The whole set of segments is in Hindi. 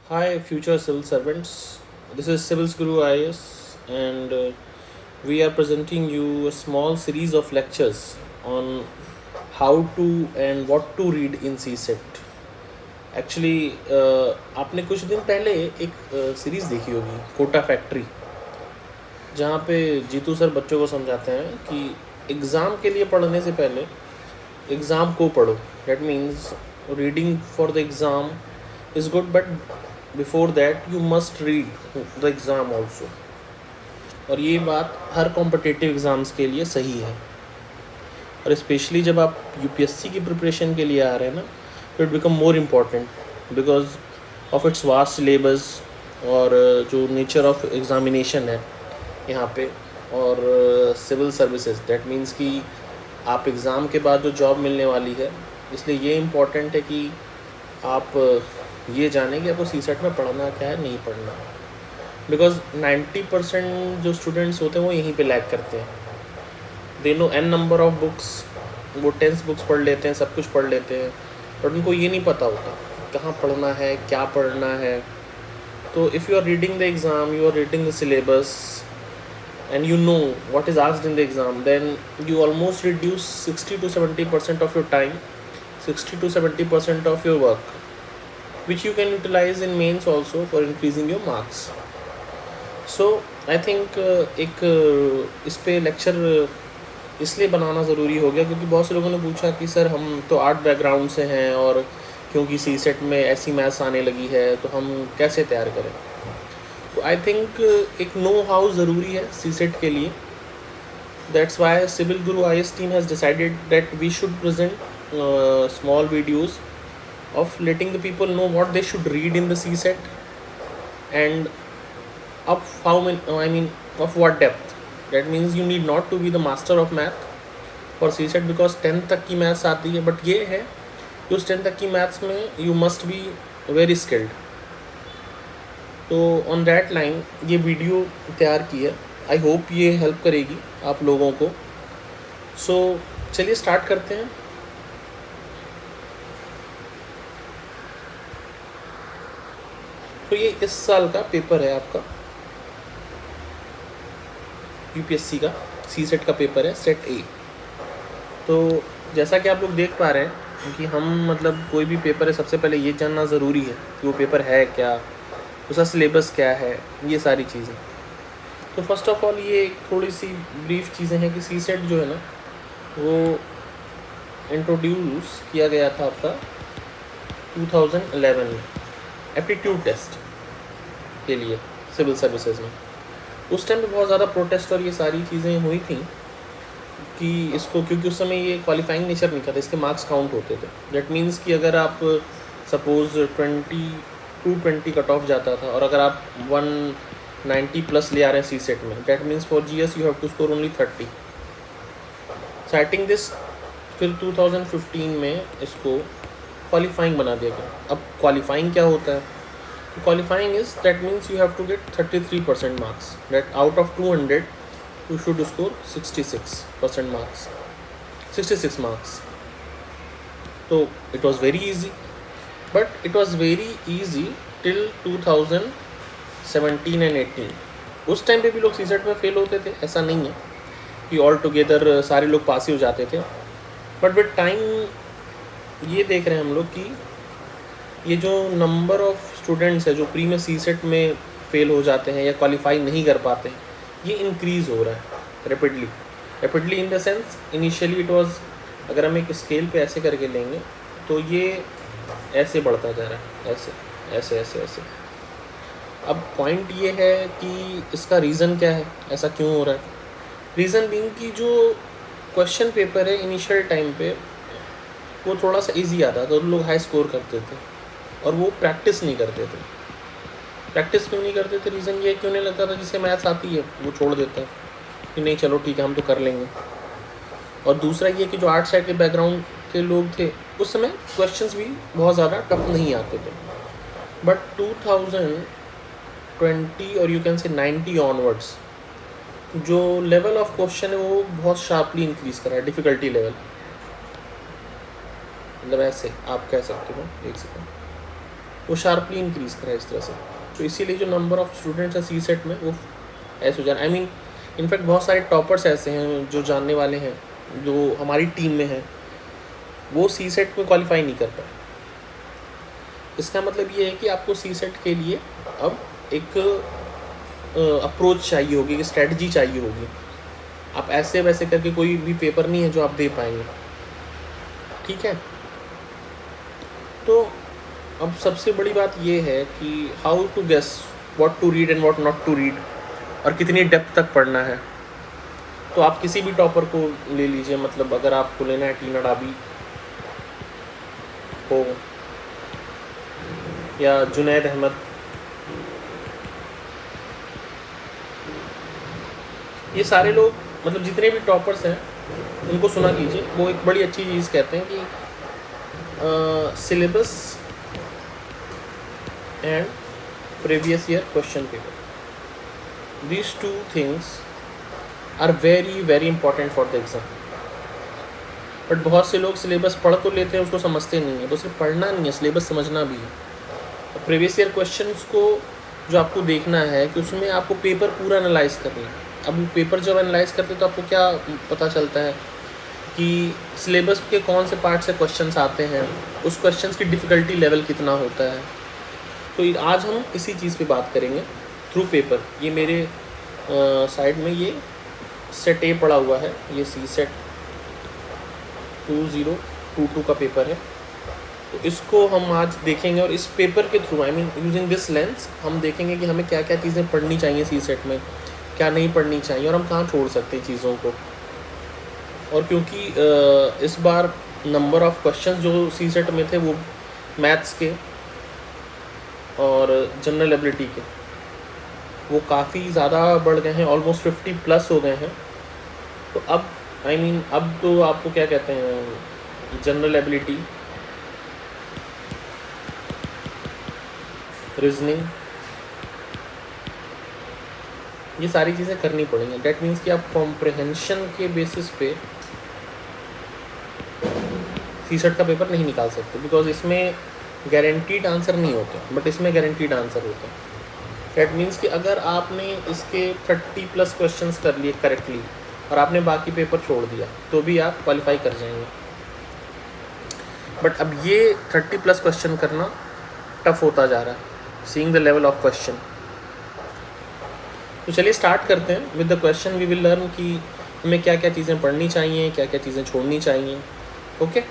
Hi, future civil servants. This is Civil's Guru IAS, and we are presenting you a small series of lectures on how to and what to read in CSET. Actually आपने कुछ दिन पहले एक सीरीज़ देखी होगी कोटा फैक्ट्री, जहाँ पे जीतू सर बच्चों को समझाते हैं कि एग्ज़ाम के लिए पढ़ने से पहले एग्ज़ाम को पढ़ो. That means reading for the exam is good, but before that you must read the exam also. और ये बात हर कॉम्पिटिटिव एग्ज़ाम्स के लिए सही है, और स्पेशली जब आप यूपीएससी की प्रिपरेशन के लिए आ रहे हैं ना, तो it become more important because of its vast syllabus और जो नेचर ऑफ एग्ज़ामिनेशन है यहाँ पे, और सिविल सर्विसेज. दैट मीन्स कि आप एग्ज़ाम के बाद जो जॉब मिलने वाली है, इसलिए ये इम्पॉर्टेंट है कि आप ये जानें कि आपको सीसेट में पढ़ना क्या है, नहीं पढ़ना. बिकॉज 90% जो स्टूडेंट्स होते हैं वो यहीं पे लैग करते हैं. They know an number of books, वो 10 बुक्स पढ़ लेते हैं, सब कुछ पढ़ लेते हैं, बट उनको ये नहीं पता होता कहाँ पढ़ना है, क्या पढ़ना है. तो if you are reading the exam, you are reading the syllabus and you know what is asked in the exam, then you almost reduce 60 to 70% of your time, 60 to 70% of your work, which you can utilize in mains also for increasing your marks. So I think एक इस पे लेक्चर इसलिए बनाना ज़रूरी हो गया क्योंकि बहुत से लोगों ने पूछा कि सर हम तो आर्ट बैकग्राउंड से हैं, और क्योंकि सी सेट में ऐसी मैथ्स आने लगी है तो हम कैसे तैयार करें. तो आई थिंक एक नो हाउ ज़रूरी है सी सेट के लिए. That's why civil Guru IAS team has decided that we should present small videos of letting the people know what they should read in the CSET, and of how many, I mean of what depth. That means you need not to be the master of math for CSET because 10th तक की मैथ्स आती है, बट ये है कि उस 10th तक की मैथ्स में you must be very skilled. तो ऑन दैट लाइन ये वीडियो तैयार की है. आई होप ये हेल्प करेगी आप लोगों को. सो चलिए स्टार्ट करते हैं. तो ये इस साल का पेपर है आपका यूपीएससी का, सीसेट का पेपर है, सेट ए. तो जैसा कि आप लोग देख पा रहे हैं कि हम मतलब कोई भी पेपर है, सबसे पहले ये जानना ज़रूरी है कि वो पेपर है क्या, उसका सिलेबस क्या है, ये सारी चीज़ें. तो फर्स्ट ऑफ ऑल ये थोड़ी सी ब्रीफ चीज़ें हैं कि सीसेट जो है ना, वो इंट्रोड्यूस किया गया था आपका 2011 में एप्टीट्यूड टेस्ट के लिए सिविल सर्विसेज में. उस टाइम पे बहुत ज़्यादा प्रोटेस्ट और ये सारी चीज़ें हुई थी कि इसको, क्योंकि उस समय ये क्वालिफाइंग नेचर नहीं था, इसके मार्क्स काउंट होते थे. दैट मीन्स कि अगर आप सपोज़ 220 कट ऑफ जाता था और अगर आप 190 प्लस ले आ रहे हैं सी सेट में, that means for GS you have to score only 30. Starting this फिर 2015 में इसको क्वालिफाइंग बना दिया गया. अब क्वालिफाइंग क्या होता है? Qualifying is that means you have to get 33% marks. That out of 200 you should score 66% marks, 66 marks. So it was very easy, but it was very easy till 2017 and 18. उस टाइम पे भी लोग सीसेट में फेल होते थे, ऐसा नहीं है कि ऑल टुगेदर सारे लोग पास ही हो जाते थे. बट विद टाइम ये देख रहे हैं हम लोग कि ये जो नंबर ऑफ स्टूडेंट्स है जो प्री में सीसेट में फेल हो जाते हैं या क्वालिफाई नहीं कर पाते हैं, ये इंक्रीज़ हो रहा है rapidly in the sense initially it was, अगर हम एक स्केल पे ऐसे करके लेंगे तो ये ऐसे बढ़ता जा रहा है, ऐसे ऐसे ऐसे ऐसे. अब पॉइंट ये है कि इसका रीज़न क्या है, ऐसा क्यों हो रहा है. रीज़न बीइंग कि जो क्वेश्चन पेपर है इनिशियल टाइम पे वो थोड़ा सा ईजी आता था, तो लोग हाई स्कोर करते थे और वो प्रैक्टिस नहीं करते थे. प्रैक्टिस क्यों नहीं करते थे? रीज़न ये क्यों नहीं लगता था जिसे मैथ्स आती है वो छोड़ देता है कि नहीं चलो ठीक है हम तो कर लेंगे. और दूसरा ये कि जो आर्ट साइड के बैकग्राउंड के लोग थे उस समय क्वेश्चंस भी बहुत ज़्यादा टफ नहीं आते थे. बट 2020 और यू कैन से 90 ऑनवर्ड्स जो लेवल ऑफ क्वेश्चन है वो बहुत शार्पली इंक्रीज़ करा है, डिफ़िकल्टी लेवल. मतलब ऐसे आप कह सकते हो, एक सेकेंड. वो शार्पली इंक्रीज़ करा इस तरह से। तो इसीलिए जो नंबर ऑफ़ स्टूडेंट्स हैं सी सेट में वो ऐसे हो जाए। आई मीन इनफैक्ट बहुत सारे टॉपर्स ऐसे हैं जो जानने वाले हैं, जो हमारी टीम में हैं, वो सी सेट में क्वालिफाई नहीं कर पाए। इसका मतलब ये है कि आपको सी सेट के लिए अब एक अप्रोच चाहिए होगी, एक स्ट्रेटजी चाहिए होगी। आप ऐसे वैसे करके कोई भी पेपर नहीं है जो आप दे पाएंगे, ठीक है। तो अब सबसे बड़ी बात ये है कि how to guess what to read and what not to read, और कितनी डेप्थ तक पढ़ना है। तो आप किसी भी टॉपर को ले लीजिए, मतलब अगर आपको लेना है टीना डाबी हो या जुनैद अहमद, ये सारे लोग, मतलब जितने भी टॉपर्स हैं उनको सुना कीजिए। वो एक बड़ी अच्छी चीज़ कहते हैं कि syllabus and previous year question paper, these two things are very very important for the exam। But बहुत से लोग सिलेबस पढ़ तो लेते हैं, उसको समझते नहीं है। तो सिर्फ पढ़ना नहीं है, सिलेबस समझना भी है। प्रीवियस ईयर क्वेश्चंस को जो आपको देखना है कि उसमें आपको पेपर पूरा एनालाइज करना है। अब पेपर जब एनालाइज करते हैं तो आपको क्या पता चलता है कि सिलेबस के कौन से पार्ट से क्वेश्चंस आते हैं, उस क्वेश्चंस की डिफ़िकल्टी लेवल कितना होता है। तो आज हम इसी चीज़ पे बात करेंगे थ्रू पेपर। ये मेरे साइड में ये सेट ए पड़ा हुआ है, ये सी सेट 2022 का पेपर है। तो इसको हम आज देखेंगे और इस पेपर के through, I mean using this lens, हम देखेंगे कि हमें क्या क्या चीज़ें पढ़नी चाहिए सी सेट में, क्या नहीं पढ़नी चाहिए, और हम कहाँ छोड़ सकते हैं चीज़ों को। और क्योंकि इस बार नंबर ऑफ़ क्वेश्चंस जो सी सेट में थे वो मैथ्स के और जनरल एबिलिटी के, वो काफ़ी ज़्यादा बढ़ गए हैं, ऑलमोस्ट 50+ हो गए हैं। तो अब आई मीन अब तो आपको क्या कहते हैं, जनरल एबिलिटी, रीजनिंग, ये सारी चीज़ें करनी पड़ेंगी। डैट मीन्स कि आप कॉम्प्रहेंशन के बेसिस पे सी सेट का पेपर नहीं निकाल सकते, बिकॉज इसमें गारंटीड आंसर नहीं होते, बट इसमें गारंटीड आंसर होते हैं। डैट मीन्स कि अगर आपने इसके 30+ क्वेश्चंस कर लिए करेक्टली और आपने बाकी पेपर छोड़ दिया तो भी आप क्वालिफाई कर जाएंगे। बट अब ये 30+ क्वेश्चन करना टफ होता जा रहा है, seeing the level of question. तो चलिए स्टार्ट करते हैं with the question. We will learn कि हमें क्या क्या चीज़ें पढ़नी चाहिए, क्या क्या चीज़ें छोड़नी चाहिए। ओके,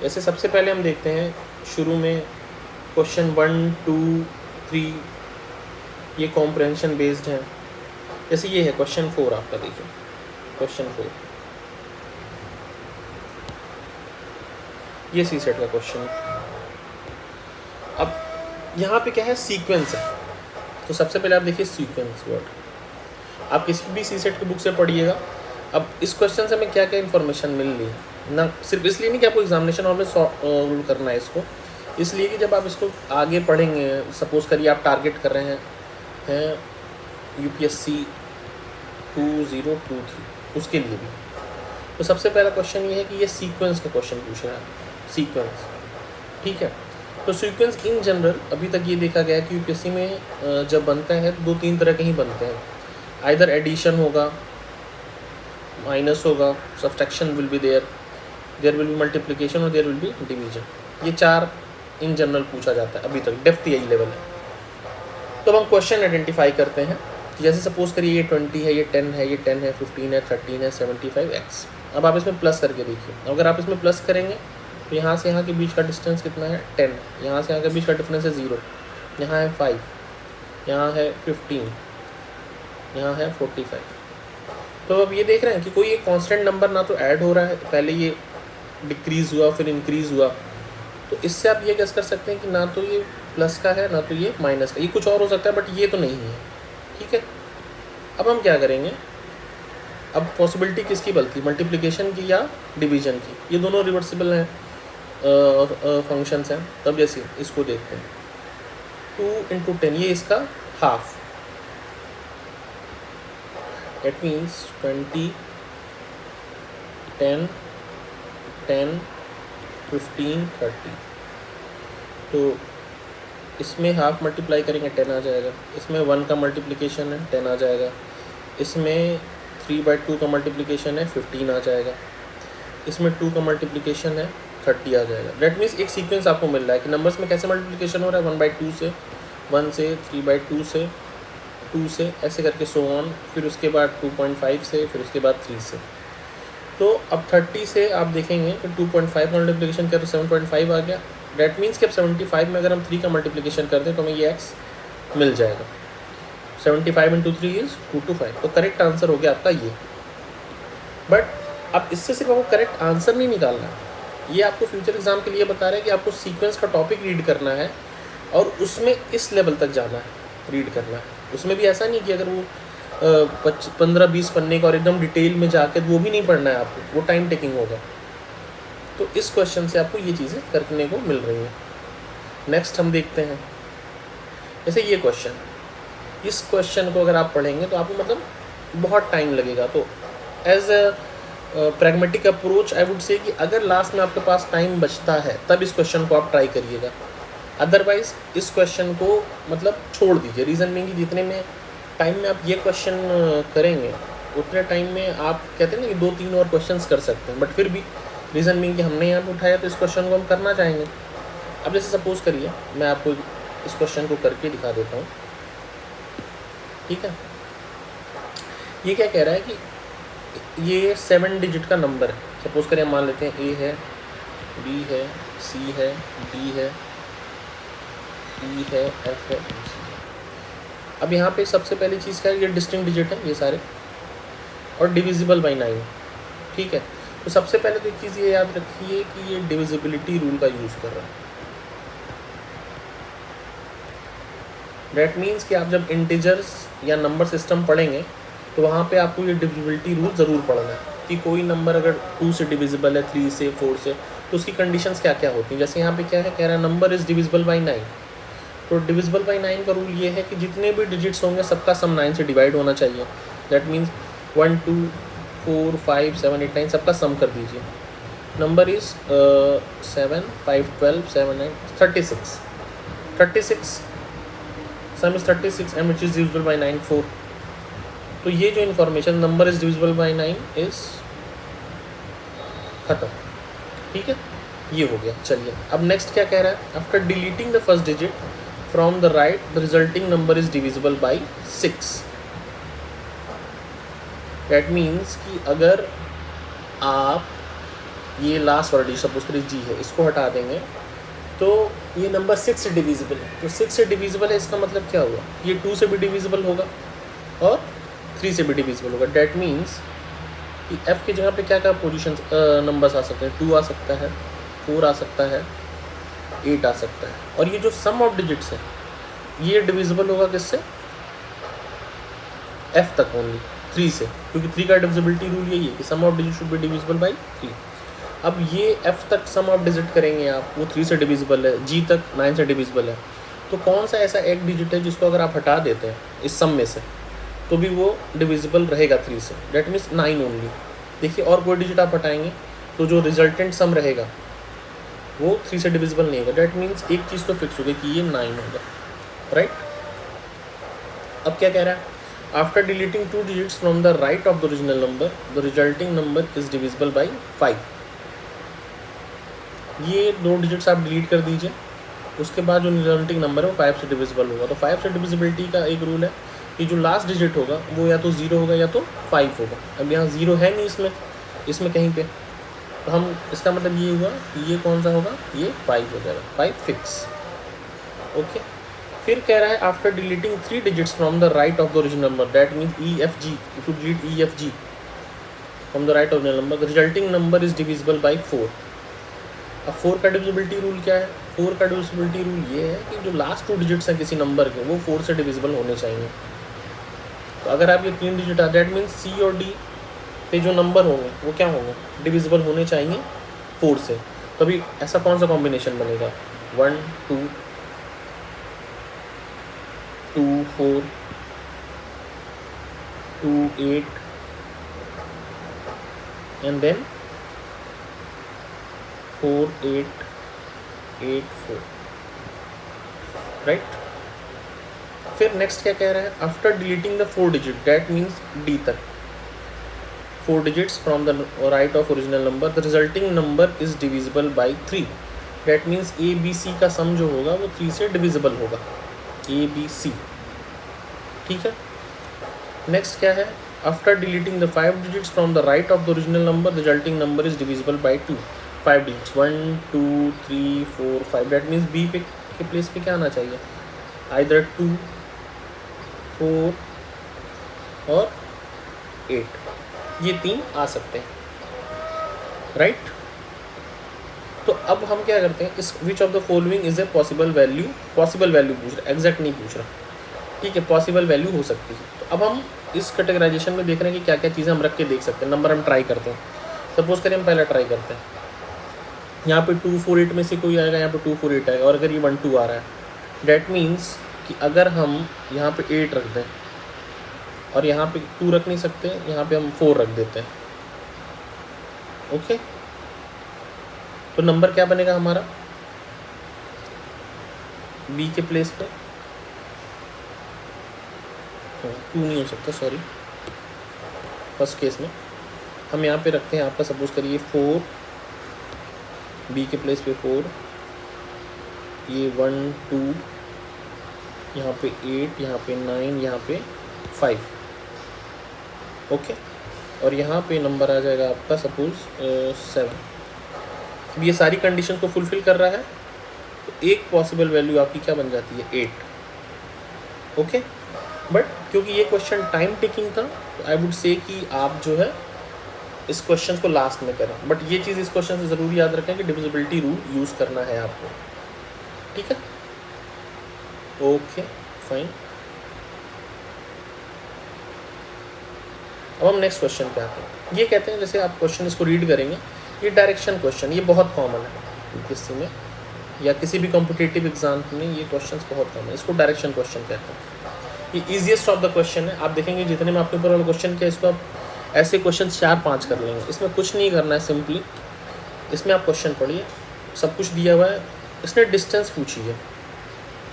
जैसे सबसे पहले हम देखते हैं शुरू में क्वेश्चन 1, 2, 3, ये कॉम्प्रहेंशन बेस्ड है। जैसे ये है क्वेश्चन 4, आपका देखिए क्वेश्चन 4, ये सी सेट का क्वेश्चन। अब यहाँ पे क्या है, सीक्वेंस है। तो सबसे पहले आप देखिए सीक्वेंस वर्ड, आप किसी भी सी सेट की बुक से पढ़िएगा। अब इस क्वेश्चन से हमें क्या क्या इन्फॉर्मेशन मिल रही है ना, सिर्फ इसलिए नहीं कि आपको एग्जामिनेशन हॉल में रूल करना है इसको, इसलिए कि जब आप इसको आगे पढ़ेंगे, सपोज करिए आप टारगेट कर रहे हैं UPSC 2023, उसके लिए भी। तो सबसे पहला क्वेश्चन ये है कि ये सीक्वेंस का क्वेश्चन पूछ रहा है, सीक्वेंस, ठीक है। तो सीक्वेंस इन जनरल अभी तक ये देखा गया है कि UPSC में जब बनता है तो 2-3 तरह के ही बनते हैं। आइदर एडिशन होगा, माइनस होगा, subtraction will be there will be multiplication और देयर विल बी डिवीजन। ये 4 इन जनरल पूछा जाता है, अभी तक डेप्थ यही लेवल है। तो हम क्वेश्चन आइडेंटिफाई करते हैं, जैसे सपोज करिए ये 20 है, ये 10 है, ये 10 है, 15 है, 13 है, 75x। अब आप इसमें प्लस करके देखिए, अगर आप इसमें प्लस करेंगे तो यहाँ से यहाँ के बीच का डिस्टेंस कितना है, 10। यहाँ से यहाँ के बीच का डिफरेंस है 0, यहाँ है 5, यहाँ है 15, यहाँ है 45। तो अब ये देख रहे हैं कि कोई एक कांस्टेंट नंबर ना तो ऐड हो रहा है, पहले ये डिक्रीज़ हुआ फिर इंक्रीज़ हुआ। तो इससे आप ये गेस कर सकते हैं कि ना तो ये प्लस का है ना तो ये माइनस का, ये कुछ और हो सकता है बट ये तो नहीं है, ठीक है। अब हम क्या करेंगे, अब पॉसिबिलिटी किसकी बनती है, मल्टीप्लिकेशन की या डिवीजन की। ये दोनों रिवर्सिबल हैं फंक्शंस हैं। तब जैसे इसको देखते हैं 2 × 10, ये इसका हाफ, इट मीन्स 20, 10, 10, 15, 30। तो इसमें हाफ मल्टीप्लाई करेंगे 10 आ जाएगा, इसमें 1 का मल्टीप्लिकेशन है 10 आ जाएगा, इसमें 3/2 का मल्टीप्लिकेशन है 15 आ जाएगा, इसमें 2 का मल्टीप्लिकेशन है 30 आ जाएगा। डेट मीन्स एक सीक्वेंस आपको मिल रहा है कि नंबर्स में कैसे मल्टीप्लिकेशन हो रहा है, 1/2 से, 1 से, 3/2 से, 2 से, ऐसे करके सो ऑन, फिर उसके बाद 2.5 से, फिर उसके बाद 3 से। तो अब 30 से आप देखेंगे कि 2.5 मल्टीप्लिकेशन करें तो 7.5 आ गया। डेट मीन्स कि अब 75 में अगर हम 3 का मल्टीप्लिकेशन कर दें तो हमें ये x मिल जाएगा। 75 × 3 इज 225। तो करेक्ट आंसर हो गया आपका ये। बट अब इससे सिर्फ आपको करेक्ट आंसर नहीं निकालना है, ये आपको फ्यूचर एग्जाम के लिए बता रहा है कि आपको सीक्वेंस का टॉपिक रीड करना है और उसमें इस लेवल तक जाना है, रीड करना है। उसमें भी ऐसा नहीं कि अगर वो 15-20 पन्ने का और एकदम डिटेल में जाके वो भी नहीं पढ़ना है आपको, वो टाइम टेकिंग होगा। तो इस क्वेश्चन से आपको ये चीज़ें करने को मिल रही हैं। नेक्स्ट हम देखते हैं, जैसे ये क्वेश्चन, इस क्वेश्चन को अगर आप पढ़ेंगे तो आपको मतलब बहुत टाइम लगेगा। तो as a pragmatic approach I would say कि अगर लास्ट में आपके पास टाइम बचता है तब इस क्वेश्चन को आप ट्राई करिएगा, अदरवाइज इस क्वेश्चन को मतलब छोड़ दीजिए। रीज़न में कि जितने में टाइम में आप ये क्वेश्चन करेंगे उतने टाइम में आप कहते हैं ना कि 2-3 और क्वेश्चंस कर सकते हैं, बट फिर भी रीज़न में कि हमने यहाँ पे उठाया तो इस क्वेश्चन को हम करना चाहेंगे। अब जैसे सपोज़ करिए मैं आपको इस क्वेश्चन को करके दिखा देता हूँ, ठीक है। ये क्या कह रहा है कि ये 7 डिजिट का नंबर है। सपोज़ करिए मान लेते हैं A है, B है, C है, D है, E है, F है। अब यहाँ पे सबसे पहली चीज़ क्या है, ये डिस्टिंक्ट डिजिट है ये सारे और डिविजिबल बाई 9, ठीक है। तो सबसे पहले तो एक चीज़ ये याद रखिए कि ये डिविजिबिलिटी रूल का यूज़ कर रहा है। डेट मीन्स कि आप जब इंटीजर्स या नंबर सिस्टम पढ़ेंगे तो वहाँ पे आपको ये डिविजिबिलिटी रूल ज़रूर पढ़ना है कि कोई नंबर अगर 2 से डिविजिबल है, 3 से, 4 से, तो उसकी कंडीशंस क्या क्या होती हैं। जैसे यहाँ पे क्या है, कह रहा है नंबर इज़ डिविजिबल बाई 9। तो डिविजिबल बाई 9 का रूल ये है कि जितने भी डिजिट्स होंगे सबका सम 9 से डिवाइड होना चाहिए। दैट मीन्स 1, 2, 4, 5, 7, 8, 9 सबका सम कर दीजिए। Number is 7, 5, 12, 7, 9, 36। 36 some is 36 and which is divisible by 9, 4। तो ये जो information number is divisible by 9 is खत्म, ठीक है, ये हो गया। चलिए अब नेक्स्ट क्या कह रहा है, after deleting the first digit from the right the resulting number is divisible by 6। That means कि अगर आप ये लास्ट वाला डिजिट सपोज करिए G है, इसको हटा देंगे तो ये नंबर 6 से डिविजिबल है। तो 6 से डिविजिबल है, इसका मतलब क्या हुआ, ये 2 से भी डिविजिबल होगा और 3 से भी डिविजिबल होगा। डैट मीन्स कि F की जगह पे क्या क्या पोजीशन नंबर्स आ सकते हैं, 2 आ सकता है, 4 आ सकता है, 8 आ सकता है। और ये जो सम ऑफ डिजिट्स है ये डिविजिबल होगा किससे, F तक ओनली, 3 से, क्योंकि 3 का डिविजिबिलिटी रूल यही है कि sum of digit should be divisible by 3। अब ये F तक सम ऑफ डिजिट करेंगे आप, वो 3 से डिविजिबल है, G तक 9 से डिविजिबल है। तो कौन सा ऐसा एक डिजिट है जिसको अगर आप हटा देते हैं इस सम में से तो भी वो डिविजिबल रहेगा 3 से, डेट मीन्स 9 ओनली। देखिए और कोई डिजिट आप हटाएंगे तो जो रिजल्टेंट सम रहेगा वो 3 से डिविजिबल नहीं होगा। डेट मीन्स एक चीज़ तो फिक्स हो गई कि ये 9 होगा, राइट। अब क्या कह रहा है, after deleting 2 digits from the right of the original number the resulting number is divisible by 5। ये 2 डिजिट्स आप डिलीट कर दीजिए, उसके बाद जो रिजल्टिंग नंबर है वो 5 से डिविजिबल होगा। तो 5 से डिविजिबिलिटी का एक रूल है कि जो लास्ट डिजिट होगा वो या तो 0 होगा या तो 5 होगा। अब यहाँ 0 है नहीं इसमें कहीं पे, तो हम इसका मतलब ये हुआ कि ये कौन सा होगा, ये 5 हो जाएगा, 5 फिक्स, ओके। फिर कह रहा है after deleting 3 digits from the right of the original number, that means EFG, if you delete EFG from the right of the number the resulting number is divisible by 4। अब 4 का डिविजिबिलिटी रूल क्या है, 4 का डिविजिबिलिटी रूल ये है कि जो लास्ट 2 डिजिट्स हैं किसी नंबर के वो 4 से डिविजिबल होने चाहिए। तो अगर आप ये 3 डिजिट दैट मीन्स C और D पे जो नंबर होंगे वो क्या होंगे, डिविजिबल होने चाहिए 4 से। तभी ऐसा कौन सा कॉम्बिनेशन बनेगा, 1, 2, 2, 4, 2, 8 एंड देन 4, 8, 8, 4। राइट। फिर नेक्स्ट क्या कह रहा है, after deleting the 4 digit, that means D तक, 4 digits from the right of original number, the resulting number is divisible by 3, that means A B C का सम जो होगा वो 3 से डिविजिबल होगा, ए बी सी। ठीक है। नेक्स्ट क्या है, after deleting the 5 digits from the right of the original number, the resulting number is divisible by 2, 5 digits 1 2 3 4 5, that means B पे के प्लेस पे क्या आना चाहिए, आइदर 2 4 और 8, ये 3 आ सकते हैं, राइट। तो अब हम क्या करते हैं, इस विच of the following is a possible value, possible value पूछ रहा है, एग्जैक्ट नहीं पूछ रहा, ठीक है, पॉसिबल वैल्यू हो सकती है। तो अब हम इस कैटेगराइजेशन में देख रहे हैं कि क्या क्या चीज़ें हम रख के देख सकते हैं, नंबर हम ट्राई करते हैं। सपोज करें हम पहला ट्राई करते हैं, यहाँ पे 248 में से कोई आएगा, यहाँ पे 248 आएगा, और अगर ये 1 2 आ रहा है, डैट मीन्स कि अगर हम यहाँ पे 8 रख दें और यहाँ पे 2 रख नहीं सकते, यहाँ पे हम 4 रख देते हैं, ओके। तो नंबर क्या बनेगा हमारा, बी के प्लेस पे 2 नहीं हो सकता, सॉरी, फर्स्ट केस में हम यहाँ पे रखते हैं आपका, सपोज करिए 4, बी के प्लेस पे 4, ये 1 2, यहाँ पे 8, यहाँ पे 9, यहाँ पे 5, ओके। और यहाँ पे नंबर आ जाएगा आपका सपोज 7। अब ये सारी कंडीशन को फुलफिल कर रहा है, तो एक पॉसिबल वैल्यू आपकी क्या बन जाती है, 8, ओके। बट क्योंकि ये क्वेश्चन टाइम टेकिंग था, तो आई वुड से कि आप जो है इस क्वेश्चन को लास्ट में करें, बट ये चीज़ इस क्वेश्चन से ज़रूर याद रखें कि डिविजिबिलिटी रूल यूज़ करना है आपको, ठीक है, ओके फाइन। अब हम नेक्स्ट क्वेश्चन पे आते हैं। ये कहते हैं, जैसे आप क्वेश्चन इसको रीड करेंगे, ये डायरेक्शन क्वेश्चन, ये बहुत कॉमन है यूपीएससी में या किसी भी कॉम्पिटिटिव एग्जाम में, ये क्वेश्चंस बहुत कॉमन है, इसको डायरेक्शन क्वेश्चन कहते हैं। ये ईजिएस्ट ऑफ द क्वेश्चन है, आप देखेंगे जितने में आपके ऊपर वाला क्वेश्चन किया, इसको आप ऐसे क्वेश्चन 4-5 कर लेंगे, इसमें कुछ नहीं करना है, सिंपली इसमें आप क्वेश्चन पढ़िए, सब कुछ दिया हुआ है। इसने डिस्टेंस पूछी है,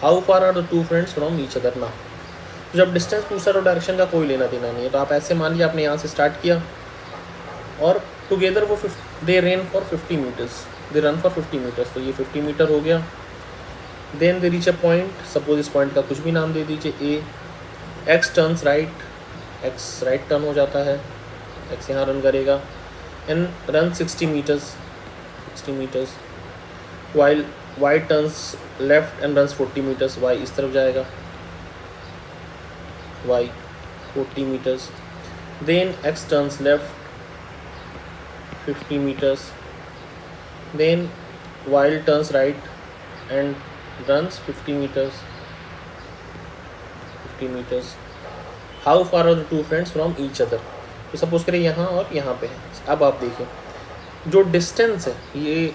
how far are the 2 friends from each other ना। जब डिस्टेंस पूछा तो डायरेक्शन का कोई लेना देना नहीं है, तो आप ऐसे मान लीजिए आपने यहाँ से स्टार्ट किया और टुगेदर वो दे रन फॉर 50 मीटर्स, तो ये 50 मीटर हो गया। Then they reach a point, suppose इस पॉइंट का कुछ भी नाम दे दीजिए A, X turns right, X right turn हो जाता है, एक्स यहाँ रन करेगा, and run 60 metres, while Y turns left and runs 40 metres, Y इस तरफ जाएगा, y 40 meters, then x turns left 50 meters, then y turns right and runs 50 meters. How far are the 2 friends from each other? तो सपोज करें यहाँ और यहाँ पे है। अब आप देखिए जो डिस्टेंस है ये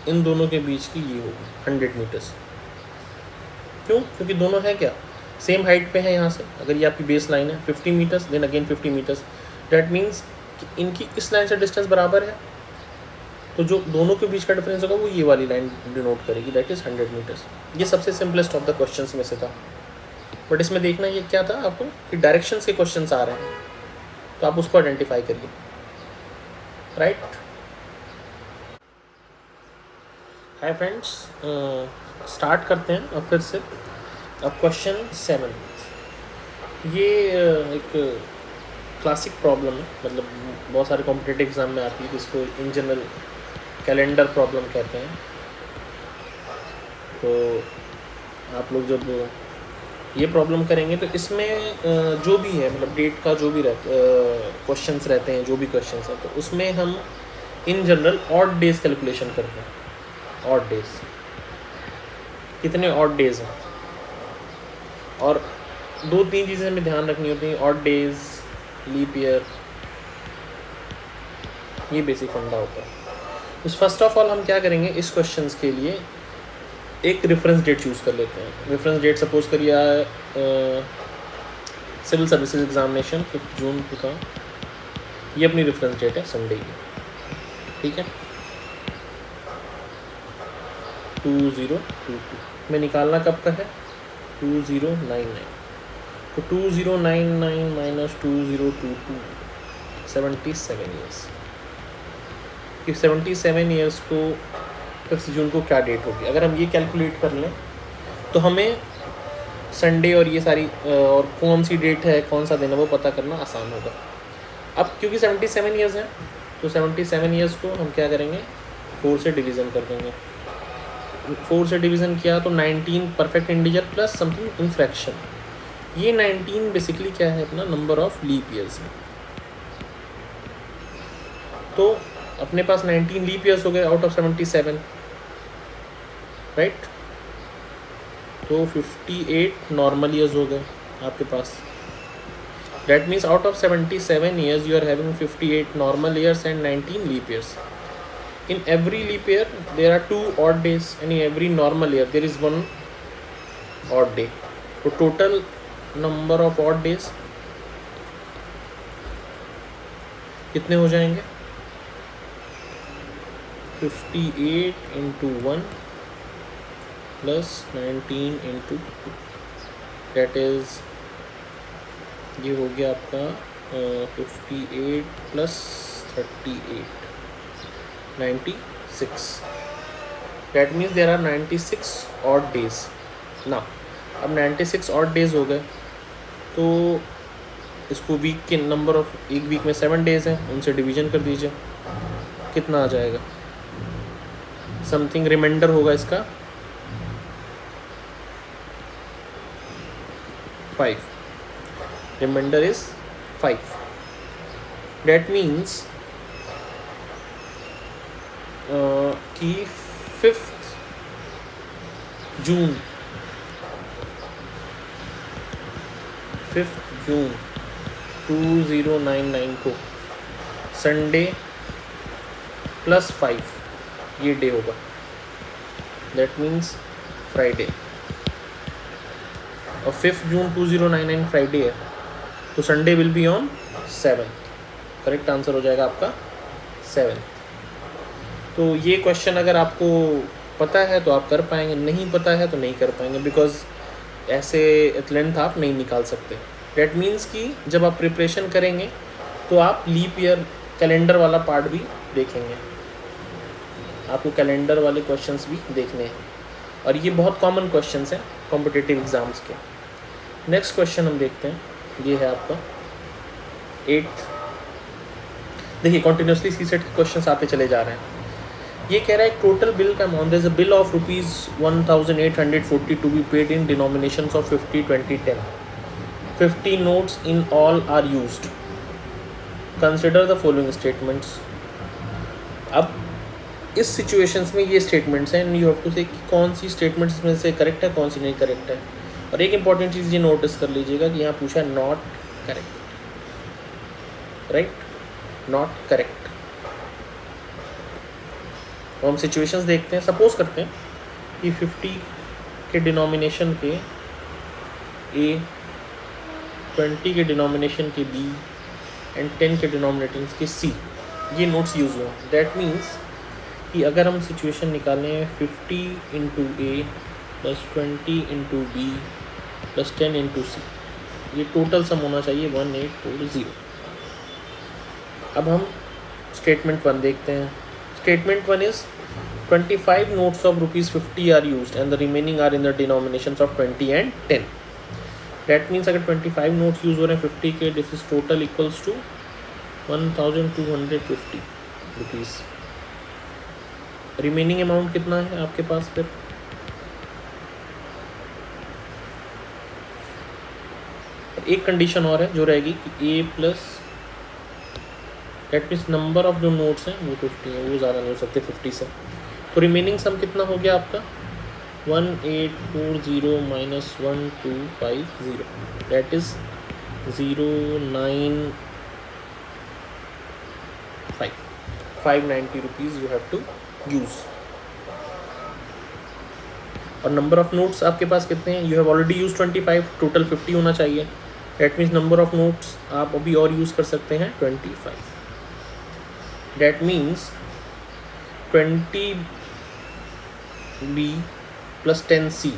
इन दोनों के बीच की ये होगी 100 मीटर्स। क्यों? क्योंकि दोनों है क्या, सेम हाइट पे है यहाँ से। अगर ये आपकी बेस लाइन है 50 metres, then again 50 metres, that means कि इनकी इस लाइन से डिस्टेंस बराबर है, तो जो दोनों के बीच का डिफरेंस होगा वो ये वाली लाइन डिनोट करेगी, दैट इज़ 100 मीटर्स। ये सबसे सिंपलेस्ट ऑफ द क्वेश्चंस में से था, बट इसमें देखना ये क्या था आपको कि डायरेक्शंस के क्वेश्चंस आ रहे हैं, तो आप उसको आइडेंटिफाई करिए, राइट। हाय फ्रेंड्स, स्टार्ट करते हैं अब फिर से। अब क्वेश्चन 7, ये एक क्लासिक प्रॉब्लम है, मतलब बहुत सारे कॉम्पिटिटिव एग्जाम में आती है, जिसको इन जनरल कैलेंडर प्रॉब्लम कहते हैं। तो आप लोग जब ये प्रॉब्लम करेंगे तो इसमें जो भी है, मतलब डेट का जो भी क्वेश्चंस रहते हैं, जो भी क्वेश्चंस हैं, तो उसमें हम in general odd days calculation करते हैं। ऑड डेज, कितने ऑड डेज हैं, और 2-3 चीज़ें हमें ध्यान रखनी होती हैं, ऑड डेज, लीप ईयर, ये बेसिक फंडा होता है। तो फर्स्ट ऑफ ऑल हम क्या करेंगे, इस क्वेश्चंस के लिए एक रेफरेंस डेट चूज़ कर लेते हैं। रेफरेंस डेट सपोज करिए सिविल सर्विसेज एग्जामिनेशन 5 जून को था, ये अपनी रेफरेंस डेट है, संडे की, ठीक है, 2022। में निकालना कब का है 2099, तो 2099 माइनस 2022 77 ईयर्स। कि 77 ईयर्स को 5 जून को क्या डेट होगी, अगर हम ये कैलकुलेट कर लें तो हमें संडे और ये सारी और कौन सी डेट है कौन सा दिन है वो पता करना आसान होगा। अब क्योंकि 77 ईयर्स हैं तो 77 ईयर्स को हम क्या करेंगे 4 से डिवीज़न कर देंगे। 4 से डिवीज़न किया तो 19 perfect integer plus something in fraction. ये 19 बेसिकली क्या है अपना नंबर ऑफ लीप ईयर्स है। तो अपने पास 19 लीप ईयर्स हो गए आउट ऑफ 77, राइट। तो 58 नॉर्मल ईयर्स हो गए आपके पास। That means out of 77 years you are having 58 normal years and 19 leap years. In every leap year there are 2 odd days and in every normal year there is 1 odd day. So total number of odd days कितने हो जाएंगे 58 into 1 plus 19 into 2, that is ये हो गया आपका 58 plus 38 96। That means there are 96 odd days ना। अब 96 ऑड डेज हो गए तो इसको वीक के नंबर ऑफ, एक वीक में 7 डेज हैं उनसे डिवीजन कर दीजिए, कितना आ जाएगा समथिंग रिमाइंडर होगा इसका 5, remainder is 5. That means कि 5th जून 2099 को संडे प्लस 5 ये डे होगा। दैट मीन्स फ्राइडे, और 5th जून 2099 फ्राइडे है तो Sunday will be on 7। Correct answer हो जाएगा आपका 7। तो ये क्वेश्चन अगर आपको पता है तो आप कर पाएंगे, नहीं पता है तो नहीं कर पाएंगे, बिकॉज ऐसे लेंथ आप नहीं निकाल सकते। डैट मीन्स कि जब आप प्रिपरेशन करेंगे तो आप लीप ईयर कैलेंडर वाला पार्ट भी देखेंगे, आपको कैलेंडर वाले क्वेश्चंस भी देखने हैं, और ये बहुत कॉमन क्वेश्चंस हैं कॉम्पिटिटिव एग्जाम्स के। नेक्स्ट क्वेश्चन हम देखते हैं, ये है आपका 8th। देखिए कॉन्टिन्यूसली सी सेट के क्वेश्चन आते चले जा रहे हैं। ये कह रहा है टोटल बिल का amount, there is a bill of ₹1840 to be paid in denominations of 50, 20, 10। 50 notes in all are used. Consider the following statements. अब इस सिचुएशंस में ये स्टेटमेंट्स हैं, यू हैव टू से कौन सी स्टेटमेंट्स इसमें से करेक्ट है कौन सी नहीं करेक्ट है। और एक इंपॉर्टेंट चीज़ ये नोटिस कर लीजिएगा कि यहाँ पूछा है not correct, right, not correct. तो हम सिचुएशंस देखते हैं। सपोज करते हैं कि 50 के डिनोमिनेशन के ए, 20 के डिनोमिनेशन के बी एंड 10 के डिनोमिनेशन के सी ये नोट्स यूज हुए। दैट मीन्स कि अगर हम सिचुएशन निकालें 50 into a plus 20 into b plus 10 into c, ये टोटल सम होना चाहिए 1840। अब हम स्टेटमेंट 1 देखते हैं। Statement 1 is 25 notes of ₹50 are used and the remaining are in the denominations of 20 and 10. That means अगर 25 नोट्स यूज़ हो रहे हैं 50 के, this is total equals to 1250 rupees. Remaining amount कितना है आपके पास फिर? एक कंडीशन और है जो रहेगी कि a plus that means number of जो नोट्स हैं वो 50 है, वो ज़्यादा नहीं हो सकते 50 से। तो रिमेनिंग सम कितना हो गया आपका 1840 minus 1250, that is 590 rupees you have to use. और नंबर ऑफ नोट्स आपके पास कितने हैं? You have already use 25, total 50 होना चाहिए। That means number of notes आप अभी और यूज़ कर सकते हैं 25। That means 20 B plus 10C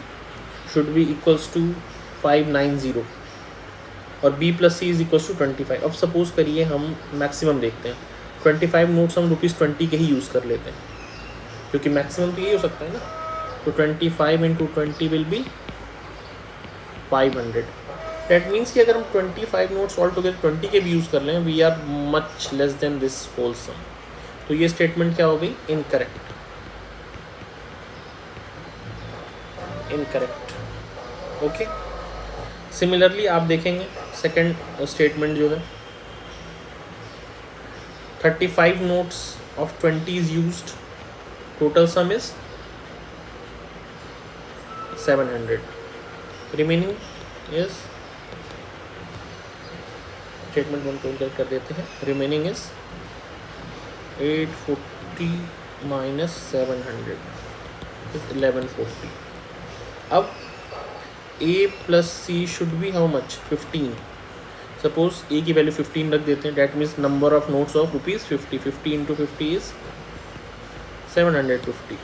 should be equals to 590 और B plus C is equals to 25। अब सपोज करिए हम मैक्सिमम देखते हैं, 25 नोट्स हम ₹20 के ही यूज़ कर लेते हैं क्योंकि मैक्सिमम तो यही हो सकता है ना। तो 25 into 20 will be 500। That means कि अगर हम 25 नोट्स ऑल टुगेदर 20 के भी यूज़ कर लें, we are much less than this whole sum. तो ये स्टेटमेंट क्या हो गई? इनकरेक्ट। इनकरेक्ट। ओके। सिमिलरली आप देखेंगे सेकंड स्टेटमेंट जो है, 35 notes of 20 is used, total sum is 700, remaining is, statement one को इंटर कर देते हैं, रिमेनिंग इज 840 माइनस 700 इज 1140। अब A plus C should be how much? 15। Suppose A की वैल्यू 15 रख देते हैं, that means number of notes of ₹50। 50 into 50 is 750।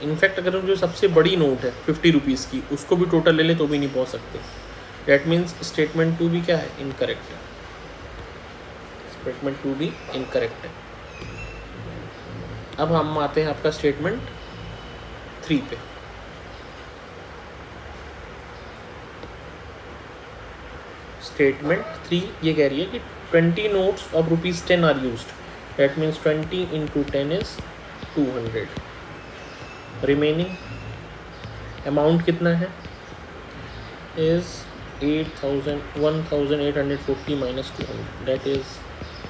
In fact अगर हम जो सबसे बड़ी नोट है ₹50 की, उसको भी टोटल ले लें तो भी नहीं पहुंच सकते। डैट मीन्स स्टेटमेंट 2 भी क्या है? इनकरेक्ट है। स्टेटमेंट 2 भी इनकरेक्ट है। अब हम आते हैं आपका स्टेटमेंट 3 पे। स्टेटमेंट 3 ये कह रही है कि 20 notes of ₹10 are used, that means 20 into 10 is 200। Remaining amount कितना है? Is 1840 minus 200, that is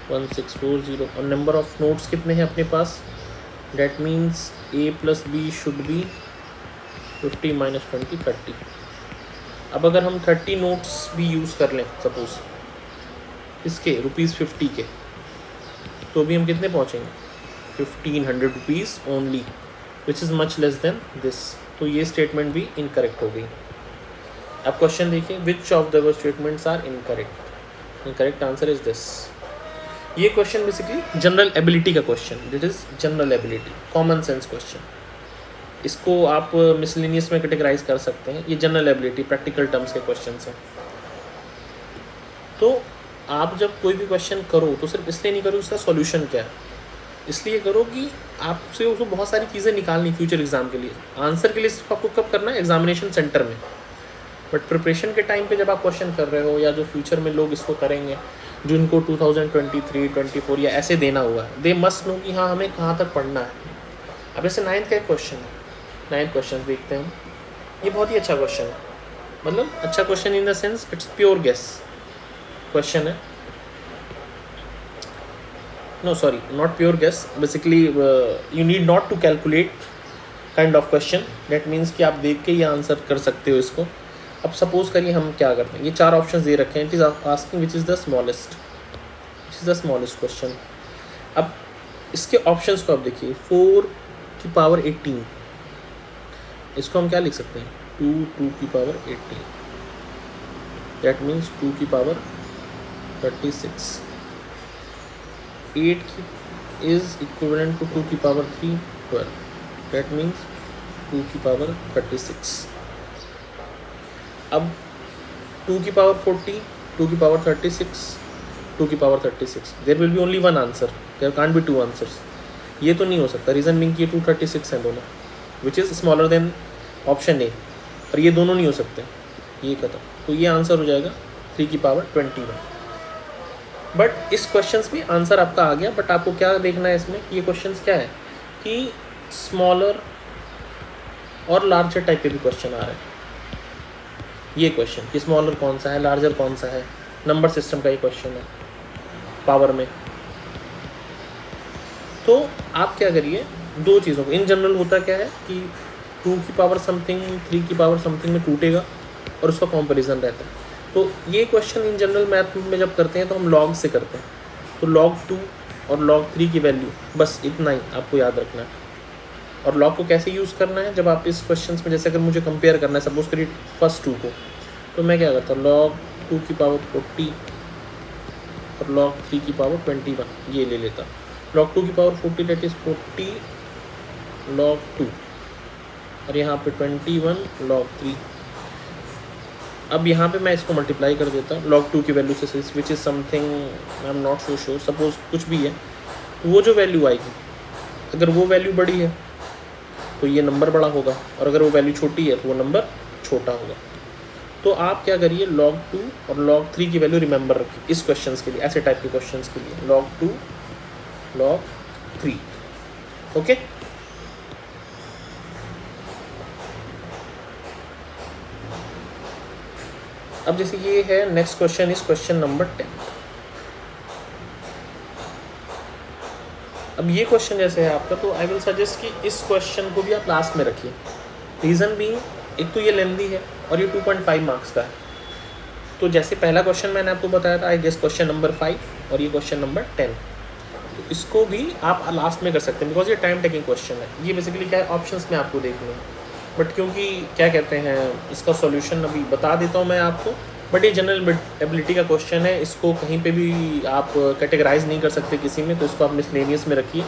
1640। और नंबर ऑफ नोट्स कितने हैं अपने पास? That means A plus B should be 50 minus 20 30। अब अगर हम 30 नोट्स भी यूज़ कर लें सपोज इसके ₹50 के, तो भी हम कितने पहुँचेंगे? 1500 rupees only, which is much less than this. तो ये स्टेटमेंट भी इनकरेक्ट हो गई। अब क्वेश्चन देखिए, which of the statements are incorrect? Incorrect answer is this. ये क्वेश्चन बेसिकली जनरल एबिलिटी का question, that is general ability, common sense question. इसको आप मिसलिनियस में कैटेगराइज कर सकते हैं। ये जनरल एबिलिटी प्रैक्टिकल टर्म्स के क्वेश्चन हैं। तो आप जब कोई भी क्वेश्चन करो तो सिर्फ इसलिए नहीं करो उसका सॉल्यूशन क्या है, इसलिए करो कि आपसे उसको बहुत सारी चीज़ें निकालनी फ्यूचर एग्जाम के लिए। आंसर के लिए सिर्फ आपको कब करना है? एग्जामिनेशन सेंटर में। बट प्रिपरेशन के टाइम पे जब आप क्वेश्चन कर रहे हो, या जो फ्यूचर में लोग इसको करेंगे जिनको 2023, 24 या ऐसे देना हुआ है, दे मस्ट नो कि हाँ हमें कहाँ तक पढ़ना है। अब जैसे 9th का एक क्वेश्चन है, 9th क्वेश्चन देखते हैं हम। ये बहुत ही अच्छा क्वेश्चन है, मतलब अच्छा question in the sense it's pure guess question है। No sorry, not pure guess, basically you need not to calculate kind of question. That means कि आप देख के ये आंसर कर सकते हो इसको। अब सपोज करिए हम क्या करते हैं, ये 4 ऑप्शंस दे रखे हैं, it is asking which is the smallest, which is the smallest question. अब इसके ऑप्शंस को आप देखिए, 4 की पावर 18, इसको हम क्या लिख सकते हैं? 2 की पावर 18, दैट मीन्स 2 की पावर 36। 8 की इज इक्विवेलेंट टू 2 की पावर 3, 12, दैट मीन्स 2 की पावर 36। अब 2 की पावर 40, 2 की पावर 36, 2 की power 36, there will be only one answer, there can't be 2 answers. ये तो नहीं हो सकता, रीज़न बिंग कि 236 हैं दोनों, which is smaller than option A, और ये दोनों नहीं हो सकते, ये खत्म। तो ये आंसर हो जाएगा 3 की पावर 21। बट इस क्वेश्चन में आंसर आपका आ गया, बट आपको क्या देखना है इसमें कि ये क्वेश्चन क्या है कि स्मॉलर और लार्जर टाइप के भी क्वेश्चन आ रहे हैं। ये क्वेश्चन कि स्मॉलर कौन सा है, लार्जर कौन सा है, नंबर सिस्टम का ये क्वेश्चन है पावर में। तो आप क्या करिए, 2 चीज़ों को, इन जनरल होता क्या है कि 2 की पावर समथिंग 3 की पावर समथिंग में टूटेगा और उसका कंपैरिजन रहता है। तो ये क्वेश्चन इन जनरल मैथ में जब करते हैं तो हम लॉग से करते हैं। तो log 2 और log 3 की वैल्यू, बस इतना ही आपको याद रखना है। और log को कैसे यूज़ करना है, जब आप इस क्वेश्चन में, जैसे अगर मुझे कंपेयर करना है सपोज करिए फर्स्ट 2 को, तो मैं क्या करता हूँ, log 2 की पावर 40 और log 3 की पावर 21 ये ले लेता। log 2 की पावर 40 दैट इज़ 40 log 2, और यहाँ पे 21 log 3। अब यहाँ पे मैं इसको मल्टीप्लाई कर देता हूँ log 2 की वैल्यू से, which is something I am not so sure, suppose कुछ भी है, तो वो जो वैल्यू आएगी, अगर वो वैल्यू बड़ी है तो ये नंबर बड़ा होगा, और अगर वो वैल्यू छोटी है तो वो नंबर छोटा होगा। तो आप क्या करिए, log 2 और log 3 की वैल्यू रिमेंबर रखिए इस क्वेश्चंस के लिए, ऐसे टाइप के क्वेश्चंस के लिए, log 2 log 3। ओके, अब जैसे ये है, next question is question number 10। अब ये क्वेश्चन जैसे है आपका, तो आई विल सजेस्ट कि इस क्वेश्चन को भी आप लास्ट में रखिए। रीज़न बीइंग, एक तो ये लेंदी है और ये 2.5 मार्क्स का है। तो जैसे पहला क्वेश्चन मैंने आपको बताया था, आई गेस क्वेश्चन नंबर 5, और ये क्वेश्चन नंबर 10, तो इसको भी आप लास्ट में कर सकते हैं, बिकॉज ये टाइम टेकिंग क्वेश्चन है। ये बेसिकली क्या है, ऑप्शंस में आपको देखने हैं, बट क्योंकि क्या कहते हैं, इसका सॉल्यूशन अभी बता देता हूँ मैं आपको, बट ये जनरल एबिलिटी का क्वेश्चन है, इसको कहीं पे भी आप कैटेगराइज नहीं कर सकते किसी में, तो इसको आप मिसलेनियस में रखिए,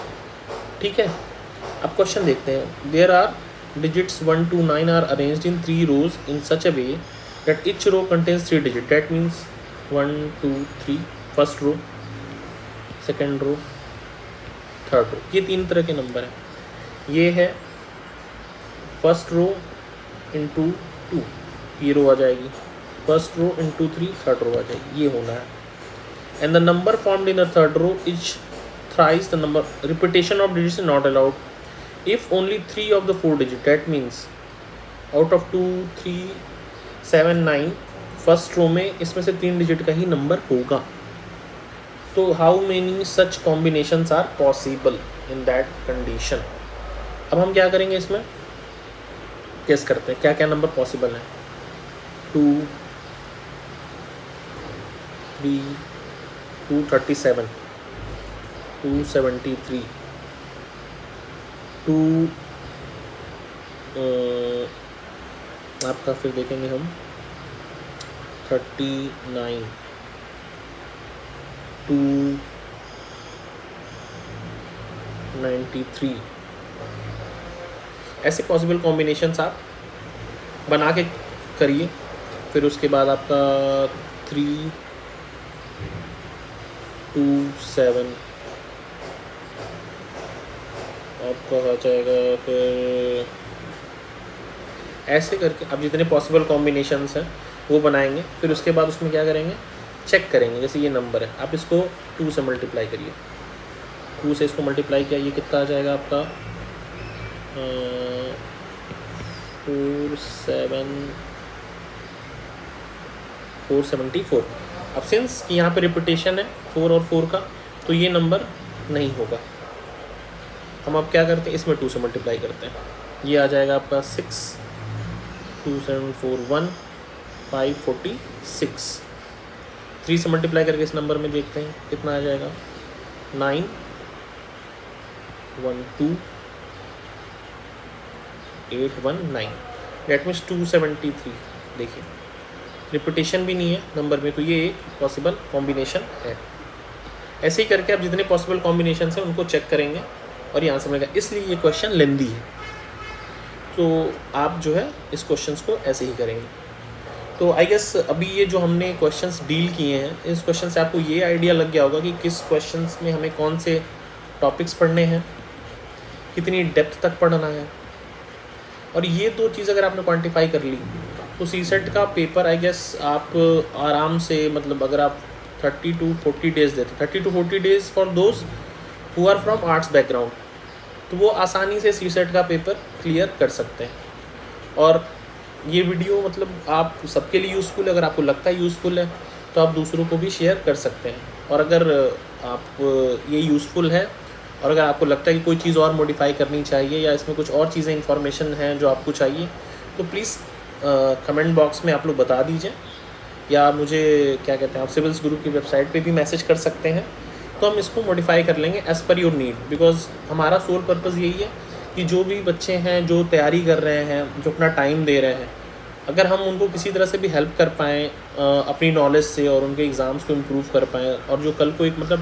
ठीक है। अब क्वेश्चन देखते हैं। There are digits 1 to 9 are arranged in 3 rows in such a way that each row contains 3 digits. That means 1 2 3, first row, second row, third row, ये 3 तरह के नंबर हैं। ये है फर्स्ट रो इंटू 2, ये रो आ जाएगी, first row into 3, third row आ जाएगी, ये होना है। And the number formed in the third row is thrice the number, repetition of digits is not allowed if only 3 of the 4 digits, that means out of 2 3 7 9, first row में इसमें से 3 डिजिट का ही नंबर होगा। तो how many such combinations are possible in that condition. अब हम क्या करेंगे, इसमें गेस करते हैं क्या क्या नंबर पॉसिबल है। 2 3 237, 273, 2 आपका फिर देखेंगे हम 39, 293, ऐसे पॉसिबल कॉम्बिनेशंस आप बना के करिए। फिर उसके बाद आपका 3 2 7 आपका आ जाएगा। फिर ऐसे करके आप जितने पॉसिबल कॉम्बिनेशंस हैं वो बनाएंगे। फिर उसके बाद उसमें क्या करेंगे, चेक करेंगे। जैसे ये नंबर है, आप इसको 2 से मल्टीप्लाई करिए, 2 से इसको मल्टीप्लाई किया, ये कितना आ जाएगा आपका 474। अब सिंस कि यहाँ पे रिपीटेशन है 4 और 4 का, तो ये नंबर नहीं होगा। हम अब क्या करते हैं, इसमें 2 से मल्टीप्लाई करते हैं, ये आ जाएगा आपका 6, 2 7 4 1 546। 3 से मल्टीप्लाई करके इस नंबर में देखते हैं कितना आ जाएगा, 9 1 2 8 1 9, डेट मीन्स 273। देखिए रिपीटेशन भी नहीं है नंबर में, तो ये एक पॉसिबल कॉम्बिनेशन है। ऐसे ही करके आप जितने पॉसिबल कॉम्बिनेशन हैं उनको चेक करेंगे और ये आंसर मिलेगा। इसलिए ये क्वेश्चन लेंदी है, तो आप जो है इस क्वेश्चंस को ऐसे ही करेंगे। तो आई गेस अभी ये जो हमने क्वेश्चंस डील किए हैं, इस क्वेश्चन से आपको ये आइडिया लग गया होगा कि किस क्वेश्चंस में हमें कौन से टॉपिक्स पढ़ने हैं, कितनी डेप्थ तक पढ़ना है। और ये 2 चीज़ अगर आपने क्वांटिफाई कर ली तो सीसेट का पेपर आई गेस आप आराम से, मतलब अगर आप 30 to 40 डेज देते, 30 to 40 days for those who are from arts background, तो वो आसानी से सीसेट का पेपर क्लियर कर सकते हैं। और ये वीडियो मतलब आप सबके लिए यूज़फुल है। अगर आपको लगता है यूज़फुल है तो आप दूसरों को भी शेयर कर सकते हैं। और अगर आप ये यूज़फुल है और अगर आपको लगता है कि कोई चीज़ और मॉडिफाई करनी चाहिए या इसमें कुछ और चीज़ें इंफॉर्मेशन हैं जो आपको चाहिए, तो प्लीज़ कमेंट बॉक्स में आप लोग बता दीजिए, या मुझे क्या कहते हैं, आप सिविल्स गुरु की वेबसाइट पे भी मैसेज कर सकते हैं, तो हम इसको मॉडिफाई कर लेंगे as per your need. Because हमारा सोल पर्पज़ यही है कि जो भी बच्चे हैं जो तैयारी कर रहे हैं, जो अपना टाइम दे रहे हैं, अगर हम उनको किसी तरह से भी हेल्प कर पाएँ अपनी नॉलेज से और उनके एग्ज़ाम्स को इम्प्रूव कर पाएँ और जो कल को एक मतलब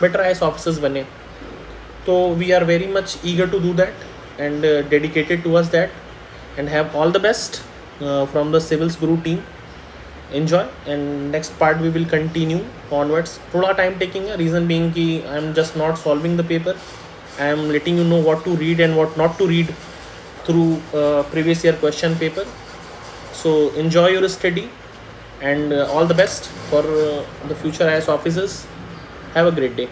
बेटर आईएएस ऑफिसर्स बने, तो we are very much eager to do that and dedicated to us that. and have all the best from the Civils Guru team. Enjoy, and next part we will continue onwards. थोड़ा time taking है, reason being कि I am just not solving the paper. I am letting you know what to read and what not to read through previous year question paper. So enjoy your study, and all the best for the future IAS officers. Have a great day.